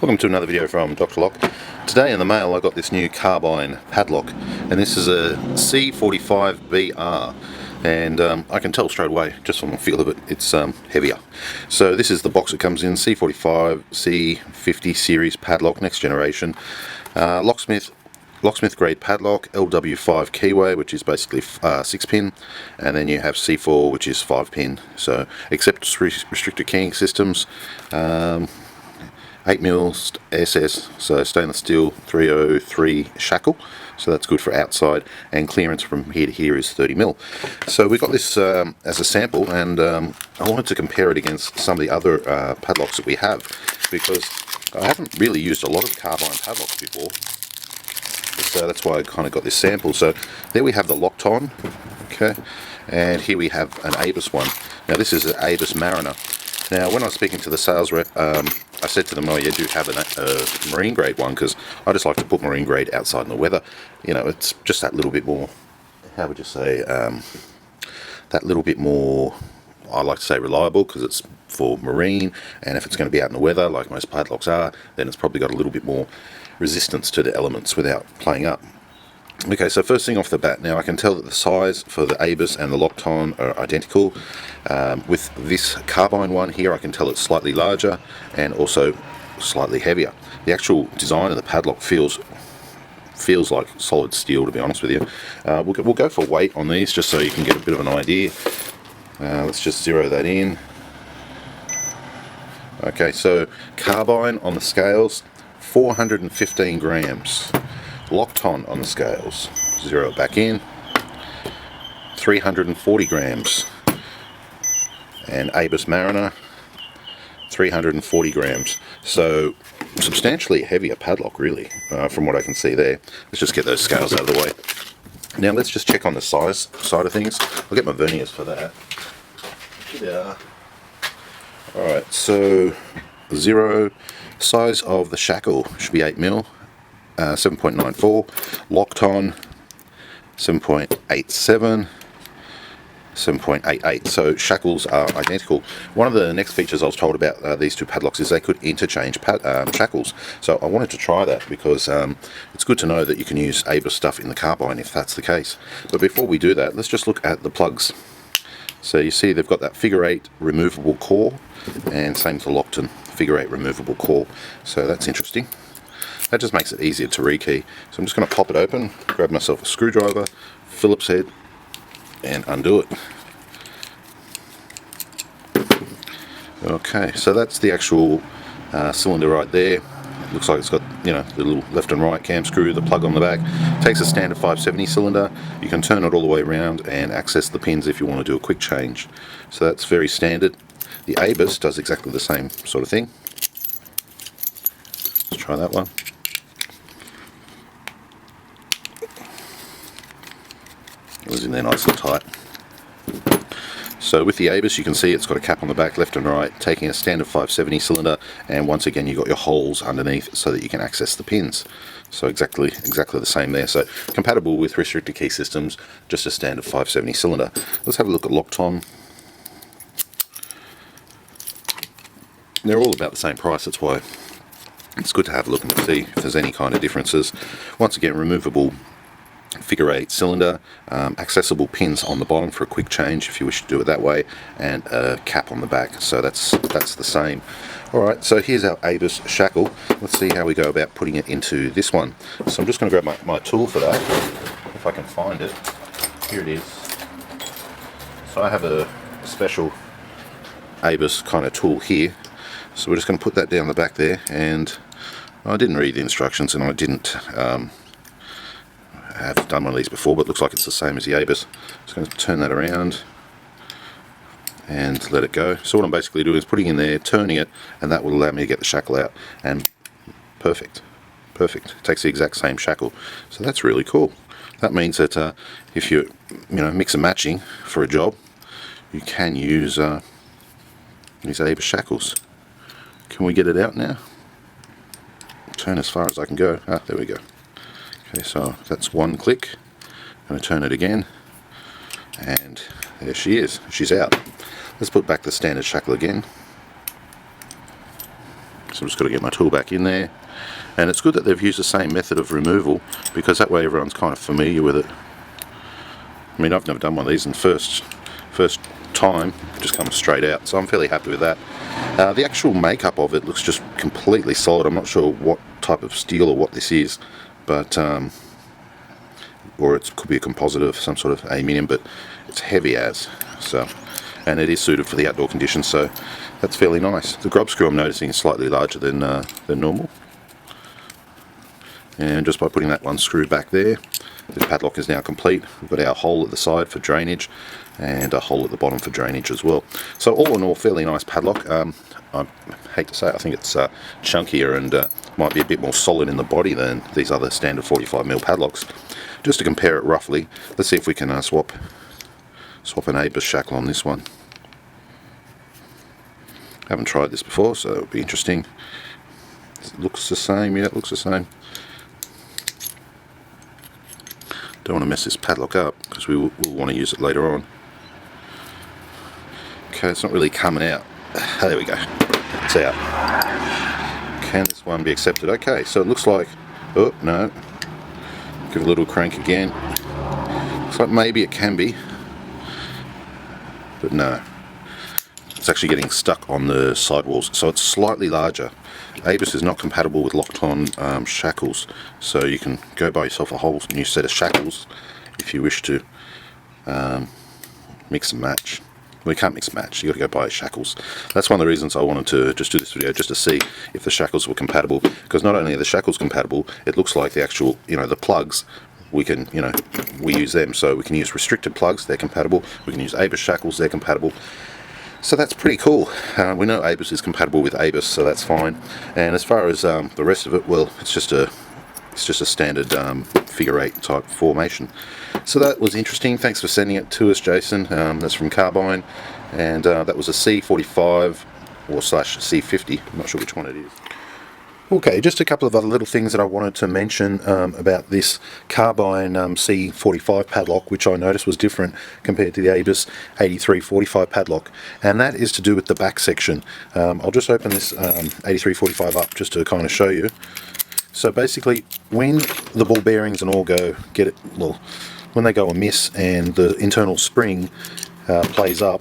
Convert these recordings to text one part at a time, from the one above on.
Welcome to another video from Dr. Lock. Today in the mail I got this new Carbine Padlock, and this is a C50 BR, and I can tell straight away just from the feel of it, it's heavier. So this is the box it comes in, C45 C50 series padlock, next generation, locksmith grade padlock, LW5 keyway, which is basically 6 pin, and then you have C4, which is 5 pin. So accepts restricted keying systems, 8mm SS, so stainless steel 303 shackle, so that's good for outside, and clearance from here to here is 30mm. So we got this as a sample, and I wanted to compare it against some of the other padlocks that we have, because I haven't really used a lot of Carbine padlocks before. So that's why I kind of got this sample. So there we have the Lockton, okay, and here we have an Abus one. Now this is an Abus Mariner. Now when I was speaking to the sales rep, I said to them, oh yeah, do you have a marine grade one, because I just like to put marine grade outside in the weather. You know, it's just that little bit more, how would you say, that little bit more, I like to say reliable, because it's for marine, and if it's going to be out in the weather like most padlocks are, then it's probably got a little bit more resistance to the elements without playing up. Okay, so first thing off the bat, now I can tell that the size for the Abus and the Lockton are identical. With this Carbine one here, I can tell it's slightly larger and also slightly heavier. The actual design of the padlock feels like solid steel, to be honest with you. We'll go for weight on these just so you can get a bit of an idea. Let's just zero that in. Okay, so Carbine on the scales, 415 grams. Lockton on the scales, zero it back in, 340 grams. And Abus Mariner, 340 grams. So substantially heavier padlock, really, from what I can see there. Let's just get those scales out of the way. Now let's just check on the size side of things. I'll get my verniers for that. Yeah. Alright, so zero. Size of the shackle should be 8mm, 7.94. Lockton, 7.87. 7.88. So shackles are identical. One of the next features I was told about these two padlocks is they could interchange shackles. So I wanted to try that, because it's good to know that you can use Abus stuff in the Carbine if that's the case. But before we do that, let's just look at the plugs. So you see they've got that figure 8 removable core, and same with the Lockton, figure 8 removable core. So that's interesting. That just makes it easier to rekey. So I'm just going to pop it open, grab myself a screwdriver, Phillips head, and undo it. Okay, so that's the actual cylinder right there. It looks like it's got, you know, the little left and right cam screw, the plug on the back. Takes a standard 570 cylinder. You can turn it all the way around and access the pins if you want to do a quick change. So that's very standard. The Abus does exactly the same sort of thing. Let's try that one. It was in there nice and tight. So with the Abus, you can see it's got a cap on the back, left and right, taking a standard 570 cylinder, and once again you've got your holes underneath so that you can access the pins. So exactly the same there. So compatible with restricted key systems, just a standard 570 cylinder. Let's have a look at Lockton. They're all about the same price, that's why it's good to have a look and see if there's any kind of differences. Once again, removable figure 8 cylinder, accessible pins on the bottom for a quick change if you wish to do it that way, and a cap on the back. So that's the same. Alright, so here's our Abus shackle. Let's see how we go about putting it into this one. So I'm just going to grab my tool for that, if I can find it. Here it is. So I have a special Abus kind of tool here. So we're just going to put that down the back there, and I didn't read the instructions, and I didn't have done one of these before, but it looks like it's the same as the Abus. Just going to turn that around and let it go. So what I'm basically doing is putting in there, turning it, and that will allow me to get the shackle out. And perfect. It takes the exact same shackle. So that's really cool. That means that if you mix and matching for a job, you can use these Abus shackles. Can we get it out now? Turn as far as I can go. Ah, there we go. Okay, so that's one click. I'm going to turn it again, and there she is. She's out. Let's put back the standard shackle again. So I'm just got to get my tool back in there. And it's good that they've used the same method of removal, because that way everyone's kind of familiar with it. I mean, I've never done one of these, and first time it just comes straight out, so I'm fairly happy with that. The actual makeup of it looks just completely solid. I'm not sure what type of steel or what this is, but or it could be a composite of some sort of aluminium, but it's heavy as, so, and it is suited for the outdoor conditions, so that's fairly nice. The grub screw I'm noticing is slightly larger than normal, and just by putting that one screw back there, this padlock is now complete. We've got our hole at the side for drainage and a hole at the bottom for drainage as well. So all in all, fairly nice padlock. I hate to say it, I think it's chunkier and might be a bit more solid in the body than these other standard 45mm padlocks. Just to compare it roughly, let's see if we can swap an ABUS shackle on this one. Haven't tried this before, so it'll be interesting. It looks the same, yeah, it looks the same. Don't want to mess this padlock up, because we will want to use it later on. Okay, it's not really coming out. There we go. It's out. Can this one be accepted? Okay, so it looks like... Oh, no. Give it a little crank again. Looks like maybe it can be. But no. It's actually getting stuck on the sidewalls, so it's slightly larger. ABUS is not compatible with locked-on shackles, so you can go buy yourself a whole new set of shackles if you wish to mix and match. Well, you can't mix and match, you got to go buy shackles. That's one of the reasons I wanted to just do this video, just to see if the shackles were compatible, because not only are the shackles compatible, it looks like the actual, the plugs, we can, we use them, so we can use restricted plugs, they're compatible, we can use ABUS shackles, they're compatible. So that's pretty cool. We know ABUS is compatible with ABUS, so that's fine. And as far as the rest of it, well, it's just a standard figure 8 type formation. So that was interesting. Thanks for sending it to us, Jason. That's from Carbine, and that was a C45 or /C50. I'm not sure which one it is. Okay, just a couple of other little things that I wanted to mention about this Carbine C45 padlock, which I noticed was different compared to the ABUS 8345 padlock, and that is to do with the back section. I'll just open this 8345 up just to kind of show you. So basically, when the ball bearings and all when they go amiss and the internal spring plays up,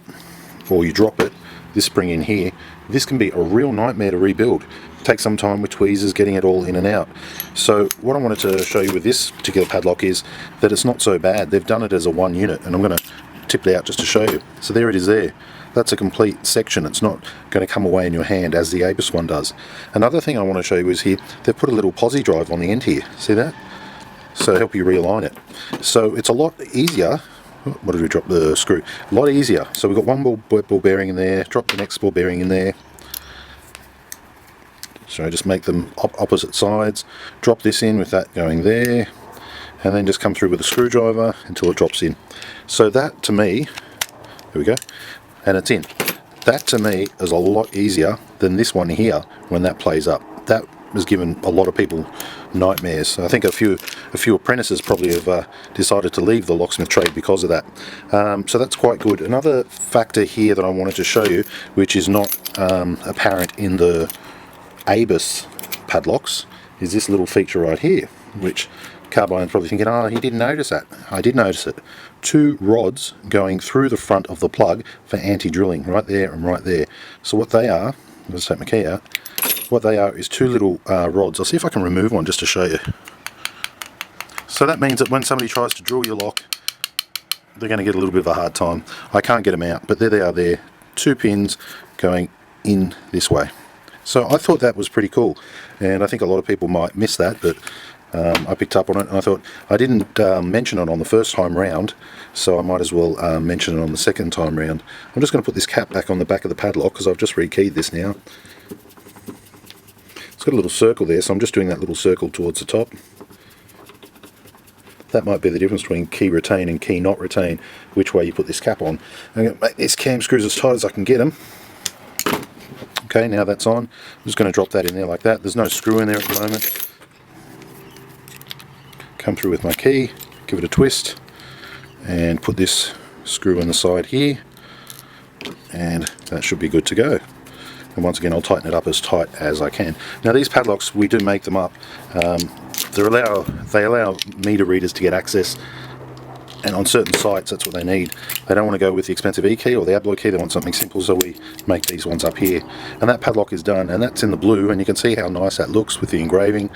or you drop it, this spring in here, this can be a real nightmare to rebuild. Take some time with tweezers getting it all in and out. So what I wanted to show you with this particular padlock is that it's not so bad. They've done it as a one unit, and I'm going to tip it out just to show you. So there it is there. That's a complete section. It's not going to come away in your hand as the ABUS one does. Another thing I want to show you is here, they've put a little posi drive on the end here. See that? So help you realign it. So it's a lot easier. What did we drop the screw? A lot easier. So we've got one ball bearing in there, drop the next ball bearing in there. So just make them opposite sides, drop this in with that going there, and then just come through with a screwdriver until it drops in. So that to me, there we go, and it's in. That to me is a lot easier than this one here when that plays up. That has given a lot of people nightmares. I think a few apprentices probably have decided to leave the locksmith trade because of that. So that's quite good. Another factor here that I wanted to show you, which is not apparent in the ABUS padlocks, is this little feature right here, which Carbine's probably thinking, oh, he didn't notice that. I did notice it. 2 rods going through the front of the plug for anti-drilling, right there and right there. So what they are, let's take my key out, what they are is 2 little rods. I'll see if I can remove one just to show you. So that means that when somebody tries to drill your lock, they're going to get a little bit of a hard time. I can't get them out, but there they are there. 2 pins going in this way. So I thought that was pretty cool, and I think a lot of people might miss that, but I picked up on it, and I thought I didn't mention it on the first time round, so I might as well mention it on the second time round. I'm just going to put this cap back on the back of the padlock because I've just rekeyed this now. It's got a little circle there, so I'm just doing that little circle towards the top. That might be the difference between key retain and key not retain, which way you put this cap on. I'm going to make these cam screws as tight as I can get them. Okay, now that's on. I'm just going to drop that in there like that. There's no screw in there at the moment. Come through with my key, give it a twist, and put this screw in the side here, and that should be good to go. And once again, I'll tighten it up as tight as I can. Now these padlocks, we do make them up. They allow meter readers to get access, and on certain sites that's what they need. They don't want to go with the expensive E key or the ablo key, they want something simple, so we make these ones up here. And that padlock is done, and that's in the blue, and you can see how nice that looks with the engraving,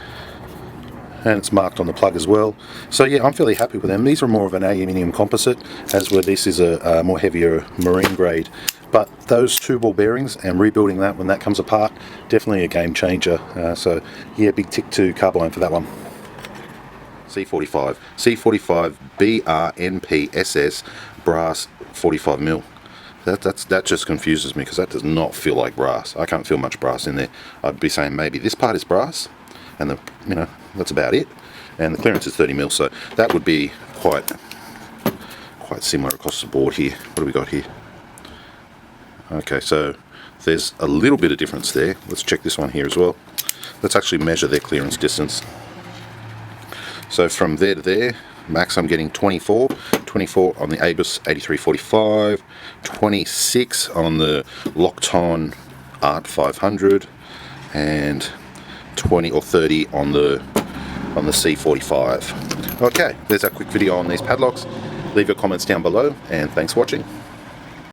and it's marked on the plug as well. So yeah, I'm fairly happy with them. These are more of an aluminium composite, as where this is a more heavier marine grade. But those two ball bearings and rebuilding that when that comes apart, definitely a game changer. So yeah, big tick to Carbine for that one. C45 BRNPSS brass 45mm. That just confuses me, because that does not feel like brass. I can't feel much brass in there. I'd be saying maybe this part is brass, and that's about it. And the clearance is 30mm, so that would be quite similar across the board here. What do we got here? Okay, so there's a little bit of difference there. Let's check this one here as well. Let's actually measure their clearance distance. So from there to there, max I'm getting 24 on the Abus 8345, 26 on the Lockton Art 500, and 20 or 30 on the C45. Okay, there's our quick video on these padlocks. Leave your comments down below, and thanks for watching.